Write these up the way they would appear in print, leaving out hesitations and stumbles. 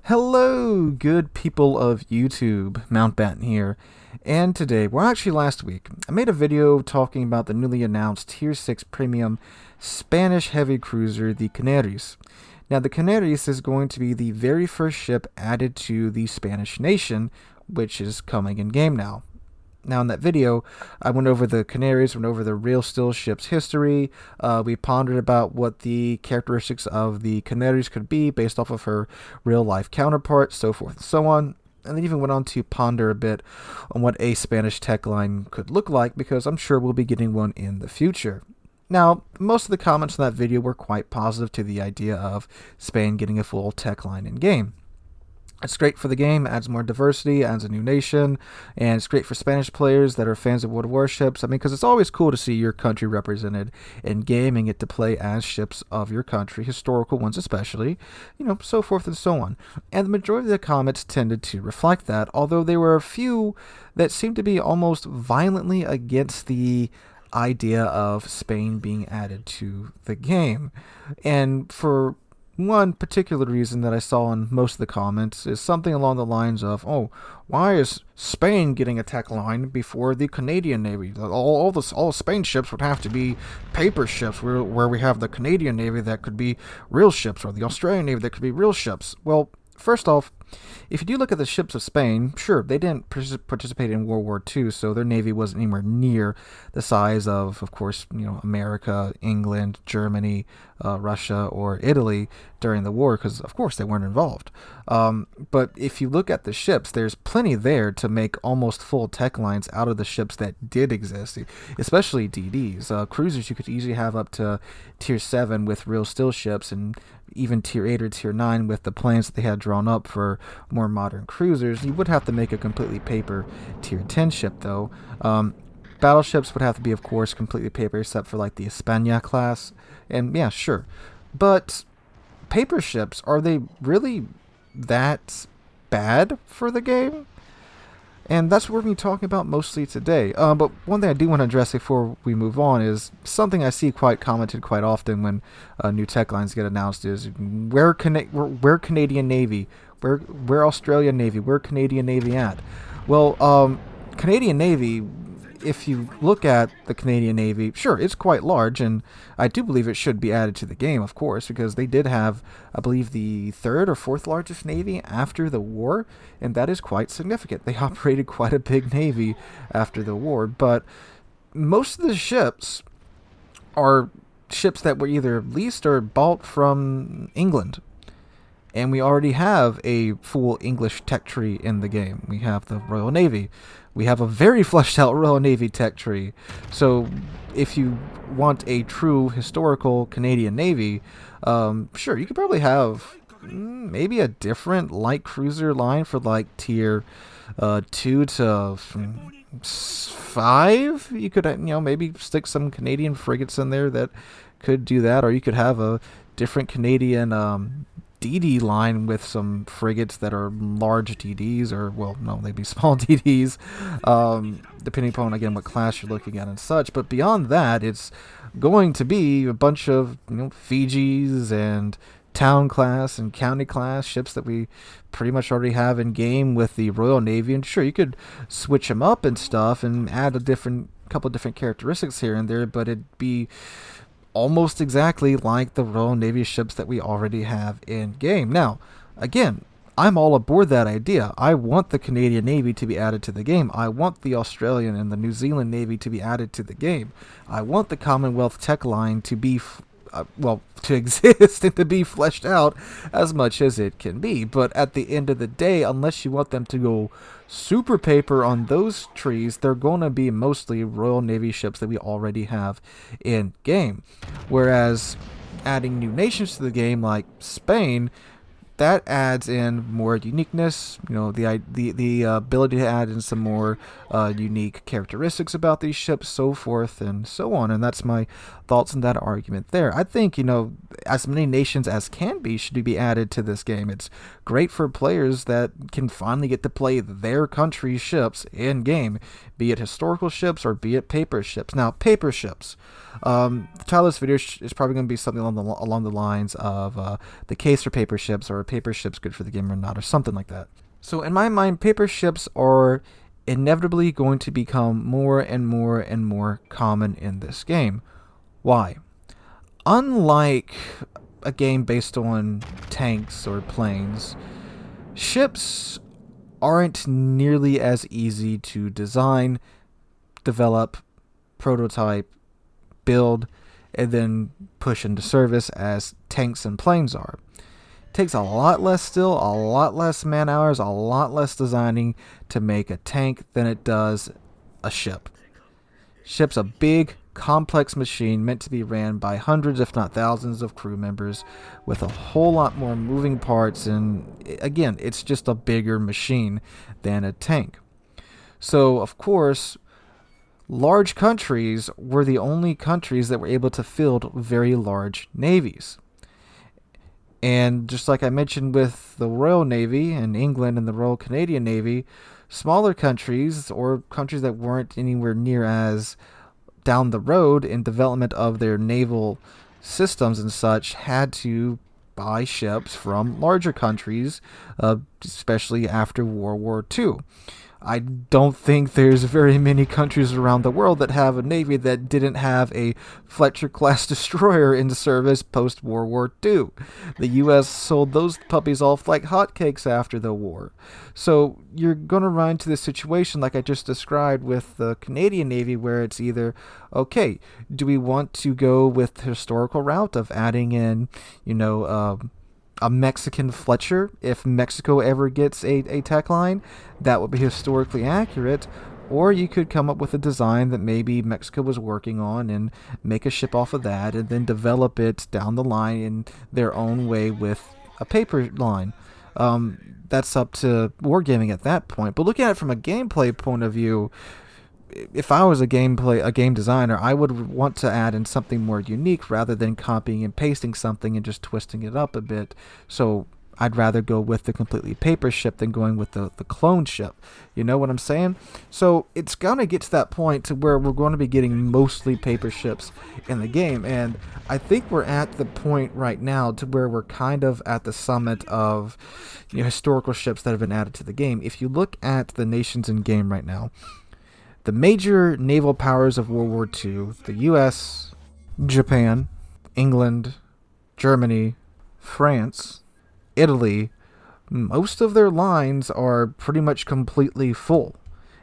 Hello, good people of YouTube. Mountbatten here. And today, well actually last week, I made a video talking about the newly announced Tier 6 Premium Spanish Heavy Cruiser, the Canaries. Now, the Canaries is going to be the very first ship added to the Spanish nation, which is coming in game now. Now, in that video, I went over the Canaries, went over the real still ship's history. We pondered about what the characteristics of the Canaries could be based off of her real-life counterpart, so forth and so on. And then even went on to ponder a bit on what a Spanish tech line could look like, because I'm sure we'll be getting one in the future. Now, most of the comments in that video were quite positive to the idea of Spain getting a full tech line in-game. It's great for the game, adds more diversity, adds a new nation, and it's great for Spanish players that are fans of World of Warships. I mean, because it's always cool to see your country represented in game and get to play as ships of your country, historical ones especially, so forth and so on. And the majority of the comments tended to reflect that, although there were a few that seemed to be almost violently against the idea of Spain being added to the game. And for one particular reason that I saw in most of the comments is something along the lines of, oh, why is Spain getting a tech line before the Canadian Navy? All Spain ships would have to be paper ships, where we have the Canadian Navy that could be real ships, or the Australian Navy that could be real ships. Well, first off, if you do look at the ships of Spain, sure, they didn't participate in World War II, so their navy wasn't anywhere near the size of course, America, England, Germany, Russia, or Italy during the war, because, of course, they weren't involved. But if you look at the ships, there's plenty there to make almost full tech lines out of the ships that did exist, especially DDs. Cruisers you could easily have up to Tier 7 with real still ships, and even Tier 8 or Tier 9 with the plans that they had drawn up for more modern cruisers. You would have to make a completely paper Tier 10 ship, though. Battleships would have to be, of course, completely paper, except for like the España class. And yeah, sure. But paper ships, are they really that bad for the game? And that's what we're going to be talking about mostly today. But one thing I do want to address before we move on is something I see commented quite often when new tech lines get announced is, where Canadian Navy? Where Australian Navy? Where Canadian Navy at? Well, Canadian Navy, if you look at the Canadian Navy, sure, it's quite large, and I do believe it should be added to the game, of course, because they did have, I believe, the third or fourth largest navy after the war, and that is quite significant. They operated quite a big navy after the war, but most of the ships are ships that were either leased or bought from England. And we already have a full English tech tree in the game. We have the Royal Navy. We have a very fleshed out Royal Navy tech tree. So if you want a true historical Canadian Navy, sure, you could probably have maybe a different light cruiser line for like Tier 2 to 5. You could, maybe stick some Canadian frigates in there that could do that. Or you could have a different Canadian DD line with some frigates that are large DDs, or, well, no, they'd be small DDs, depending upon, again, what class you're looking at and such. But beyond that, it's going to be a bunch of, Fijis and town class and county class ships that we pretty much already have in game with the Royal Navy. And sure, you could switch them up and stuff and add couple different characteristics here and there, but it'd be almost exactly like the Royal Navy ships that we already have in game. Now, again, I'm all aboard that idea. I want the Canadian Navy to be added to the game. I want the Australian and the New Zealand Navy to be added to the game. I want the Commonwealth tech line to be to exist and to be fleshed out as much as it can be. But at the end of the day, unless you want them to go super paper on those trees, they're going to be mostly Royal Navy ships that we already have in game. Whereas adding new nations to the game like Spain, that adds in more uniqueness, the ability to add in some more unique characteristics about these ships, so forth and so on. And that's my thoughts on that argument there. I think, as many nations as can be should be added to this game. It's great for players that can finally get to play their country's ships in game, be it historical ships or be it paper ships. Now, paper ships. The title of this video is probably going to be something along the lines of the case for paper ships, or paper ships good for the game or not, or something like that. So in my mind, paper ships are inevitably going to become more and more and more common in this game. Why? Unlike a game based on tanks or planes, ships aren't nearly as easy to design, develop, prototype, build, and then push into service as tanks and planes are. It takes a lot less skill, a lot less man hours, a lot less designing to make a tank than it does a ship. Ship's a big, complex machine meant to be ran by hundreds, if not thousands, of crew members with a whole lot more moving parts, and again, it's just a bigger machine than a tank. So, of course, large countries were the only countries that were able to field very large navies. And just like I mentioned with the Royal Navy in England and the Royal Canadian Navy, smaller countries or countries that weren't anywhere near as down the road in development of their naval systems and such had to buy ships from larger countries, especially after World War II. I don't think there's very many countries around the world that have a navy that didn't have a Fletcher-class destroyer in service post-World War II. The U.S. sold those puppies off like hotcakes after the war. So you're going to run into this situation like I just described with the Canadian Navy, where it's either, okay, do we want to go with the historical route of adding in, a Mexican Fletcher, if Mexico ever gets a tech line, that would be historically accurate, or you could come up with a design that maybe Mexico was working on and make a ship off of that and then develop it down the line in their own way with a paper line. That's up to wargaming at that point. But looking at it from a gameplay point of view, if I was a game designer, I would want to add in something more unique rather than copying and pasting something and just twisting it up a bit. So I'd rather go with the completely paper ship than going with the clone ship. You know what I'm saying? So it's going to get to that point to where we're going to be getting mostly paper ships in the game. And I think we're at the point right now to where we're kind of at the summit of historical ships that have been added to the game. If you look at the nations in game right now, the major naval powers of World War II, the U.S., Japan, England, Germany, France, Italy, most of their lines are pretty much completely full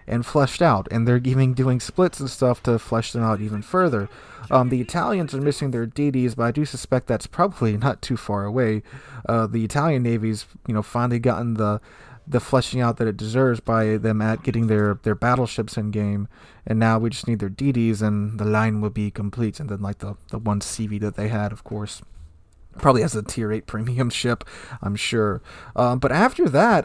and fleshed out, and they're even doing splits and stuff to flesh them out even further. The Italians are missing their DDs, but I do suspect that's probably not too far away. The Italian Navy's, finally gotten the fleshing out that it deserves by them at getting their battleships in game, and now we just need their DDs and the line will be complete. And then like the one CV that they had, of course, probably has a tier 8 premium ship, I'm sure. But after that,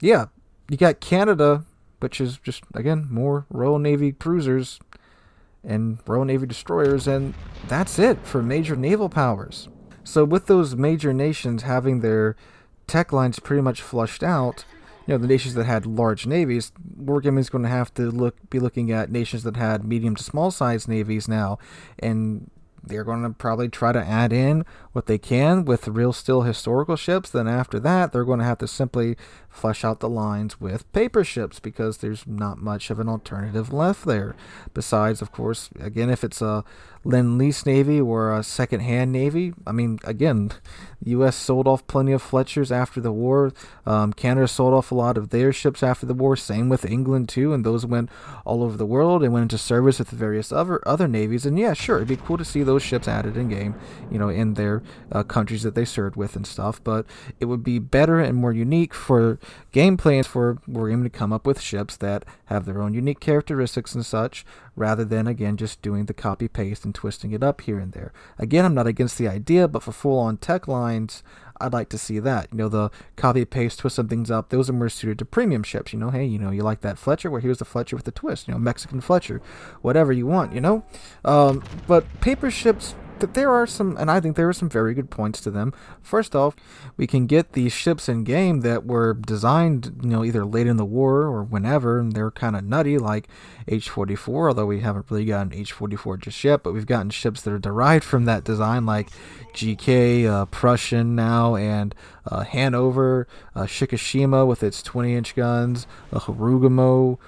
yeah, you got Canada, which is just, again, more Royal Navy cruisers and Royal Navy destroyers, and that's it for major naval powers. So with those major nations having their tech lines pretty much flushed out, the nations that had large navies, wargaming is going to have to be looking at nations that had medium to small size navies now, and they're going to probably try to add in what they can with real still historical ships. Then after that, they're going to have to simply flesh out the lines with paper ships because there's not much of an alternative left there. Besides, of course, again, if it's a Lend-Lease Navy or a second-hand Navy, again, the U.S. sold off plenty of Fletchers after the war. Canada sold off a lot of their ships after the war. Same with England, too, and those went all over the world and went into service with various other navies. And yeah, sure, it'd be cool to see those ships added in-game, in their countries that they served with and stuff, but it would be better and more unique for gameplay and for Wargaming to come up with ships that have their own unique characteristics and such, rather than, again, just doing the copy-paste and twisting it up here and there. Again, I'm not against the idea, but for full-on tech lines, I'd like to see that. The copy-paste, twist some things up, those are more suited to premium ships. Hey, you like that Fletcher? Well, here's the Fletcher with the twist. Mexican Fletcher. Whatever you want, But paper ships, there are some, and I think there are some very good points to them. First off, we can get these ships in game that were designed, either late in the war or whenever, and they're kind of nutty, like H-44, although we haven't really gotten H-44 just yet, but we've gotten ships that are derived from that design, like GK, Prussian now, and Hanover, Shikishima with its 20-inch guns, Harugamo,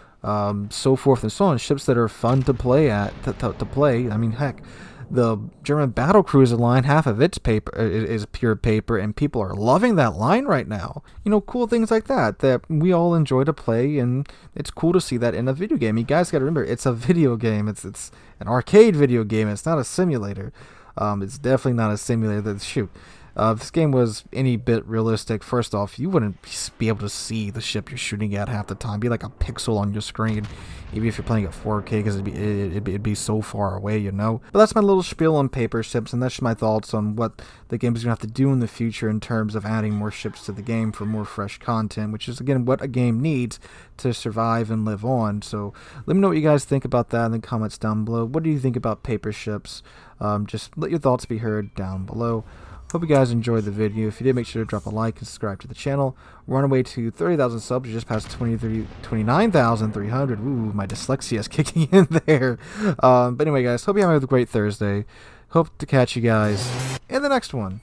so forth and so on. Ships that are fun to play to play. I mean, heck, the German battlecruiser line, half of its paper is pure paper, and people are loving that line right now. Cool things like that we all enjoy to play, and it's cool to see that in a video game. You guys got to remember, it's a video game. It's an arcade video game. It's not a simulator. It's definitely not a simulator. Shoot. If this game was any bit realistic, first off, you wouldn't be able to see the ship you're shooting at half the time. It'd be like a pixel on your screen, even if you're playing at 4K, because it'd be so far away, But that's my little spiel on paper ships, and that's just my thoughts on what the game is going to have to do in the future in terms of adding more ships to the game for more fresh content, which is, again, what a game needs to survive and live on. So let me know what you guys think about that in the comments down below. What do you think about paper ships? Just let your thoughts be heard down below. Hope you guys enjoyed the video. If you did, make sure to drop a like and subscribe to the channel. We're on our way to 30,000 subs. We're just past 29,300. Ooh, my dyslexia is kicking in there. But anyway, guys, hope you have a great Thursday. Hope to catch you guys in the next one.